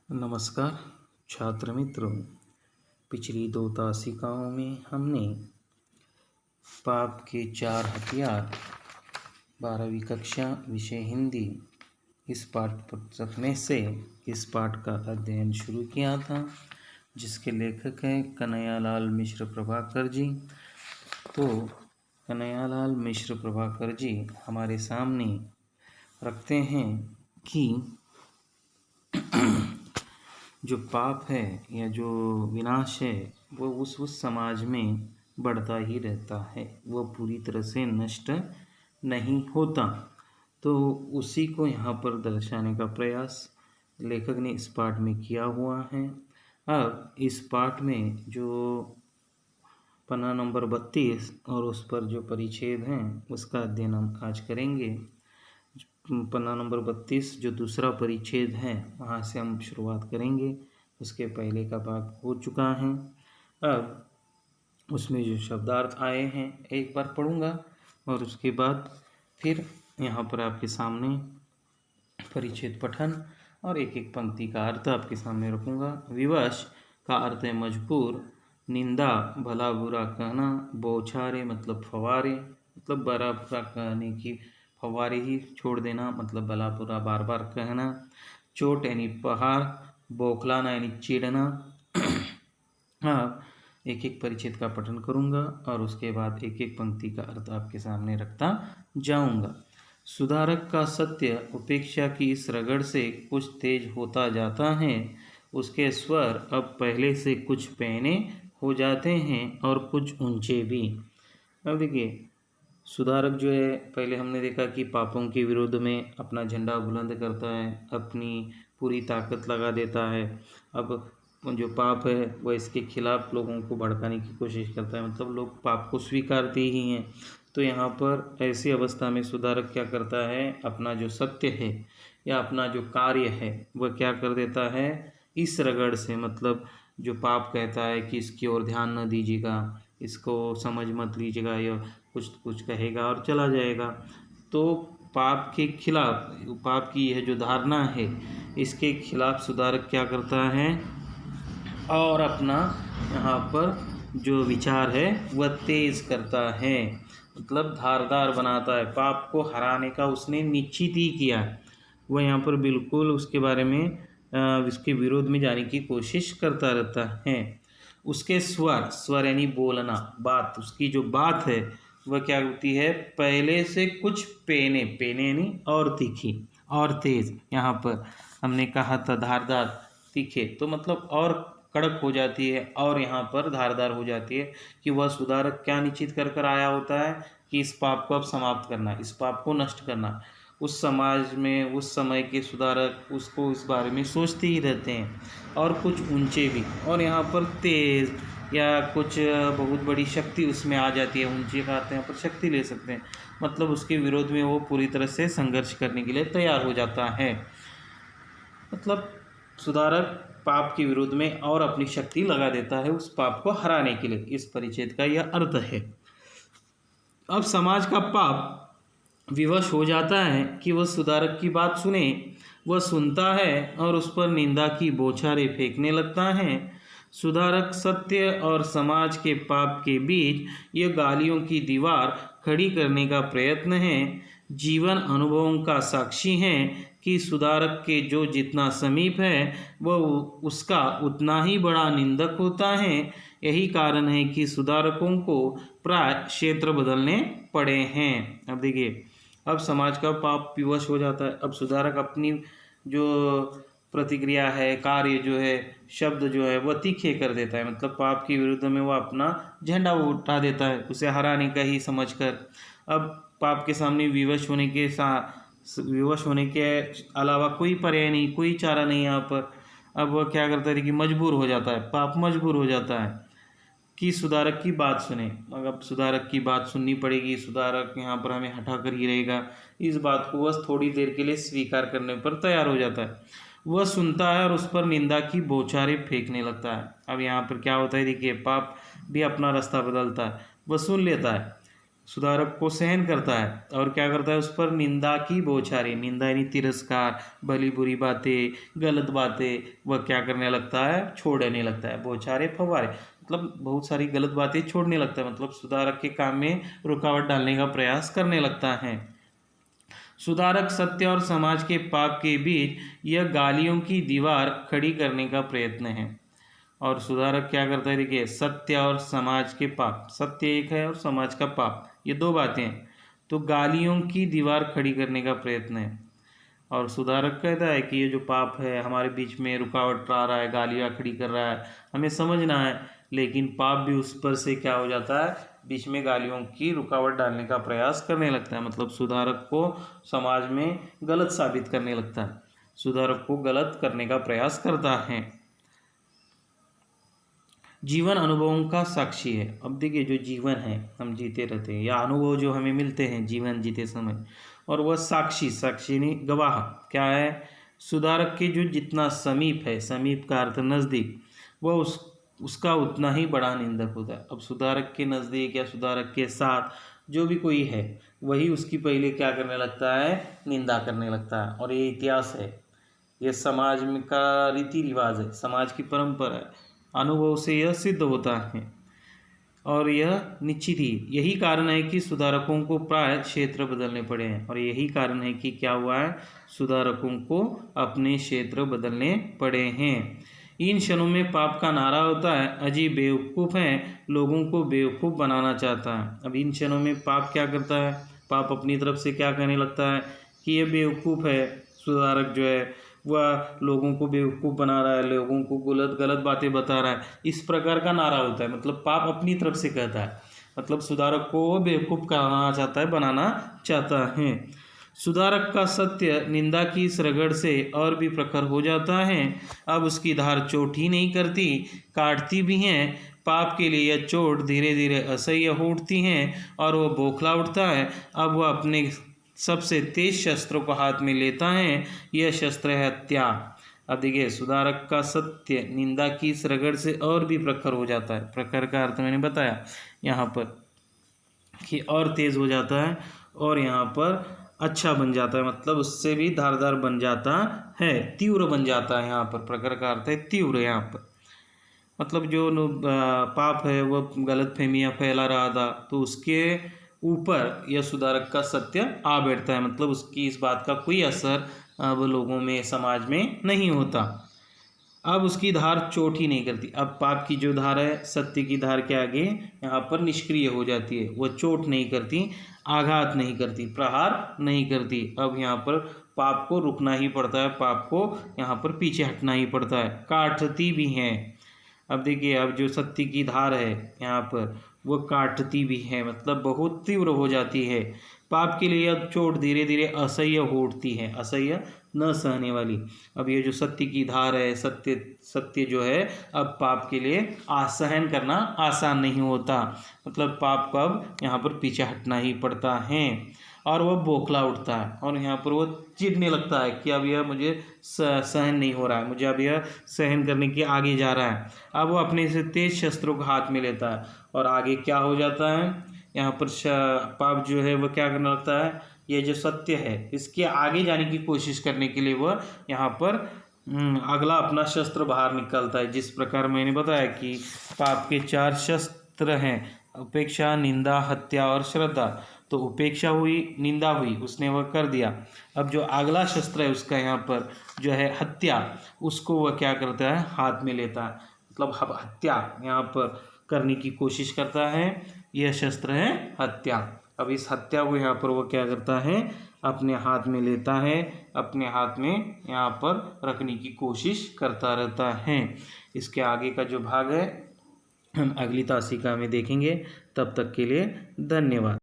नमस्कार छात्र मित्रों। पिछली 2 तासिकाओं में हमने पाप के 4 हथियार 12वीं कक्षा विषय हिंदी इस पाठ पुस्तक में से इस पाठ का अध्ययन शुरू किया था, जिसके लेखक हैं कन्हैयालाल मिश्र प्रभाकर जी। तो कन्हैयालाल मिश्र प्रभाकर जी हमारे सामने रखते हैं कि जो पाप है या जो विनाश है वो उस समाज में बढ़ता ही रहता है, वह पूरी तरह से नष्ट नहीं होता। तो उसी को यहाँ पर दर्शाने का प्रयास लेखक ने इस पाठ में किया हुआ है। अब इस पाठ में जो पन्ना नंबर 32 और उस पर जो परिच्छेद हैं उसका अध्ययन हम आज करेंगे। पन्ना नंबर 32 जो दूसरा परिच्छेद है वहाँ से हम शुरुआत करेंगे। उसके पहले का भाग हो चुका है। अब उसमें जो शब्दार्थ आए हैं एक बार पढ़ूंगा और उसके बाद फिर यहाँ पर आपके सामने परिच्छेद पठन और एक एक पंक्ति का अर्थ आपके सामने रखूंगा। विवश का अर्थ है मजबूर, निंदा भला बुरा कहना, बौछारे मतलब फवारे, मतलब बड़ा बुरा कहने की फवारे ही छोड़ देना, मतलब भला बुरा बार बार कहना, चोट यानी पहाड़, बौखलाना यानी चिढ़ना। हाँ, एक एक परिच्छेद का पठन करूंगा और उसके बाद एक एक पंक्ति का अर्थ आपके सामने रखता जाऊंगा। सुधारक का सत्य उपेक्षा की इस रगड़ से कुछ तेज होता जाता है, उसके स्वर अब पहले से कुछ पैने हो जाते हैं और कुछ ऊंचे भी। अब देखिए, सुधारक जो है, पहले हमने देखा कि पापों के विरोध में अपना झंडा बुलंद करता है, अपनी पूरी ताकत लगा देता है। अब जो पाप है वह इसके खिलाफ लोगों को भड़काने की कोशिश करता है, मतलब लोग पाप को स्वीकारते ही हैं। तो यहाँ पर ऐसी अवस्था में सुधारक क्या करता है, अपना जो सत्य है या अपना जो कार्य है वह क्या कर देता है, इस रगड़ से, मतलब जो पाप कहता है कि इसकी ओर ध्यान न दीजिएगा, इसको समझ मत लीजिएगा, या कुछ कुछ कहेगा और चला जाएगा। तो पाप के खिलाफ, पाप की यह जो धारणा है इसके खिलाफ सुधारक क्या करता है और अपना यहाँ पर जो विचार है वह तेज करता है, मतलब धारदार बनाता है। पाप को हराने का उसने निश्चित ही किया, वह यहाँ पर बिल्कुल उसके बारे में इसके विरोध में जाने की कोशिश करता रहता है। उसके स्वर यानी बोलना, बात, उसकी जो बात है वह क्या होती है, पहले से कुछ पेने यानी और तीखी और तेज। यहाँ पर हमने कहा था धारदार, तीखे, तो मतलब और कड़क हो जाती है और यहाँ पर धारदार हो जाती है कि वह सुधारक क्या निश्चित कर आया होता है कि इस पाप को अब समाप्त करना, इस पाप को नष्ट करना। उस समाज में उस समय के सुधारक उसको इस बारे में सोचते ही रहते हैं, और कुछ ऊंचे भी, और यहाँ पर तेज या कुछ बहुत बड़ी शक्ति उसमें आ जाती है। ऊंचे का अर्थ यहाँ पर शक्ति ले सकते हैं, मतलब उसके विरोध में वो पूरी तरह से संघर्ष करने के लिए तैयार हो जाता है। मतलब सुधारक पाप के विरोध में और अपनी शक्ति लगा देता है उस पाप को हराने के लिए। इस परिच्छेद का यह अर्थ है। अब समाज का पाप विवश हो जाता है कि वह सुधारक की बात सुने, वह सुनता है और उस पर निंदा की बौछारें फेंकने लगता है। सुधारक सत्य और समाज के पाप के बीच यह गालियों की दीवार खड़ी करने का प्रयत्न है। जीवन अनुभवों का साक्षी है कि सुधारक के जो जितना समीप है वह उसका उतना ही बड़ा निंदक होता है। यही कारण है कि सुधारकों को प्राय क्षेत्र बदलने पड़े हैं। अब देखिए, अब समाज का पाप विवश हो जाता है। अब सुधारक अपनी जो प्रतिक्रिया है, कार्य जो है, शब्द जो है वह तीखे कर देता है, मतलब पाप के विरुद्ध में वह अपना झंडा उठा देता है, उसे हराने का ही समझकर। अब पाप के सामने विवश होने के अलावा कोई पर्याय नहीं, कोई चारा नहीं यहाँ पर। अब वह क्या करता है कि मजबूर हो जाता है, पाप मजबूर हो जाता है कि सुधारक की बात सुने। अब सुधारक की बात सुननी पड़ेगी, सुधारक यहाँ पर हमें हटा कर ही रहेगा, इस बात को बस थोड़ी देर के लिए स्वीकार करने पर तैयार हो जाता है। वह सुनता है और उस पर निंदा की बौछारें फेंकने लगता है। अब यहाँ पर क्या होता है, देखिए, पाप भी अपना रास्ता बदलता है। वह सुन लेता है सुधारक को सहन करता है और क्या करता है, उस पर निंदा की बौछारें, निंदा यानी तिरस्कार, भली बुरी बातें, गलत बातें वह क्या करने लगता है, छोड़ने लगता है। बौछारें फव्वारे मतलब बहुत सारी गलत बातें छोड़ने लगता है, मतलब सुधारक के काम में रुकावट डालने का प्रयास करने लगता है। सुधारक सत्य और समाज के पाप के बीच यह गालियों की दीवार खड़ी करने का प्रयत्न है। और सुधारक क्या करता है, देखिए, सत्य और समाज के पाप, सत्य एक है और समाज का पाप, ये दो बातें हैं, तो गालियों की दीवार खड़ी करने का प्रयत्न है। और सुधारक कहता है कि ये जो पाप है हमारे बीच में रुकावट ला रहा है, गालियाँ खड़ी कर रहा है, हमें समझना है, लेकिन पाप भी उस पर से क्या हो जाता है, बीच में गालियों की रुकावट डालने का प्रयास करने लगता है। मतलब सुधारक को समाज में गलत साबित करने लगता है, सुधारक को गलत करने का प्रयास करता है। जीवन अनुभवों का साक्षी है। अब देखिए, जो जीवन है हम जीते रहते हैं या अनुभव जो हमें मिलते हैं जीवन जीते समय, और वह साक्षी, साक्षी नहीं गवाह क्या है, सुधारक के जो जितना समीप है, समीप का अर्थ नज़दीक, वह उसका उतना ही बड़ा निंदक होता है। अब सुधारक के नज़दीक या सुधारक के साथ जो भी कोई है वही उसकी पहले क्या करने लगता है, निंदा करने लगता है। और ये इतिहास है, यह समाज में का रीति रिवाज है, समाज की परंपरा है, अनुभव से यह सिद्ध होता है और यह निश्चित ही यही कारण है कि सुधारकों को प्राय क्षेत्र बदलने पड़े हैं। और यही कारण है कि क्या हुआ है, सुधारकों को अपने क्षेत्र बदलने पड़े हैं। इन क्षणों में पाप का नारा होता है, अजीब बेवकूफ़ हैं, लोगों को बेवकूफ़ बनाना चाहता है। अब इन क्षणों में पाप क्या करता है, पाप अपनी तरफ से क्या कहने लगता है कि ये बेवकूफ़ है, सुधारक जो है वह लोगों को बेवकूफ़ बना रहा है, लोगों को गलत गलत बातें बता रहा है, इस प्रकार का नारा होता है। मतलब पाप अपनी तरफ से कहता है, मतलब सुधारक को वो बेवकूफ़ कराना चाहता है, बनाना चाहता है। सुधारक का सत्य निंदा की इस रगड़ से और भी प्रखर हो जाता है। अब उसकी धार चोट ही नहीं करती, काटती भी हैं। पाप के लिए यह चोट धीरे धीरे असह्य हो उठती हैं और वह बौखला उठता है। अब वह अपने सबसे तेज शस्त्रों को हाथ में लेता है, यह शस्त्र है हत्या। अब देखिए, सुधारक का सत्य निंदा की इस रगड़ से और भी प्रखर हो जाता है। प्रखर का अर्थ मैंने बताया यहाँ पर कि और तेज हो जाता है और यहाँ पर अच्छा बन जाता है, मतलब उससे भी धारदार बन जाता है, तीव्र बन जाता है। यहाँ पर प्रखर का अर्थ है तीव्र। यहाँ पर मतलब जो पाप है वह गलत फहमियाँ फैला रहा था, तो उसके ऊपर यह सुधारक का सत्य आ बैठता है, मतलब उसकी इस बात का कोई असर अब लोगों में, समाज में नहीं होता। अब उसकी धार चोट ही नहीं करती। अब पाप की जो धार है सत्य की धार के आगे यहाँ पर निष्क्रिय हो जाती है, वह चोट नहीं करती, आघात नहीं करती, प्रहार नहीं करती। अब यहाँ पर पाप को रुकना ही पड़ता है, पाप को यहाँ पर पीछे हटना ही पड़ता है, काटती भी हैं। अब देखिए, अब जो सत्य की धार है यहाँ पर वो काटती भी है, मतलब बहुत तीव्र हो जाती है। पाप के लिए अब चोट धीरे धीरे असह्य हो उठती है, असह्य न सहने वाली। अब ये जो सत्य की धार है, सत्य सत्य जो है अब पाप के लिए असहन करना आसान नहीं होता, मतलब पाप को अब यहाँ पर पीछे हटना ही पड़ता है और वह बौखला उठता है और यहाँ पर वो चिढ़ने लगता है कि अब यह मुझे सहन नहीं हो रहा है, मुझे अब यह सहन करने के आगे जा रहा है। अब वो अपने से तेज शस्त्रों को हाथ में लेता है और आगे क्या हो जाता है, यहाँ पर पाप जो है वह क्या करने लगता है, ये जो सत्य है इसके आगे जाने की कोशिश करने के लिए वह यहाँ पर अगला अपना शस्त्र बाहर निकलता है। जिस प्रकार मैंने बताया कि पाप के 4 शस्त्र हैं, उपेक्षा, निंदा, हत्या और श्रद्धा। तो उपेक्षा हुई, निंदा हुई, उसने वह कर दिया। अब जो अगला शस्त्र है उसका यहाँ पर जो है हत्या, उसको वह क्या करता है, हाथ में लेता है, मतलब हत्या यहाँ पर करने की कोशिश करता है। यह शस्त्र है हत्या। अब इस हत्या को यहाँ पर वो क्या करता है, अपने हाथ में लेता है, अपने हाथ में यहाँ पर रखने की कोशिश करता रहता है। इसके आगे का जो भाग है हम अगली तासिका में देखेंगे। तब तक के लिए धन्यवाद।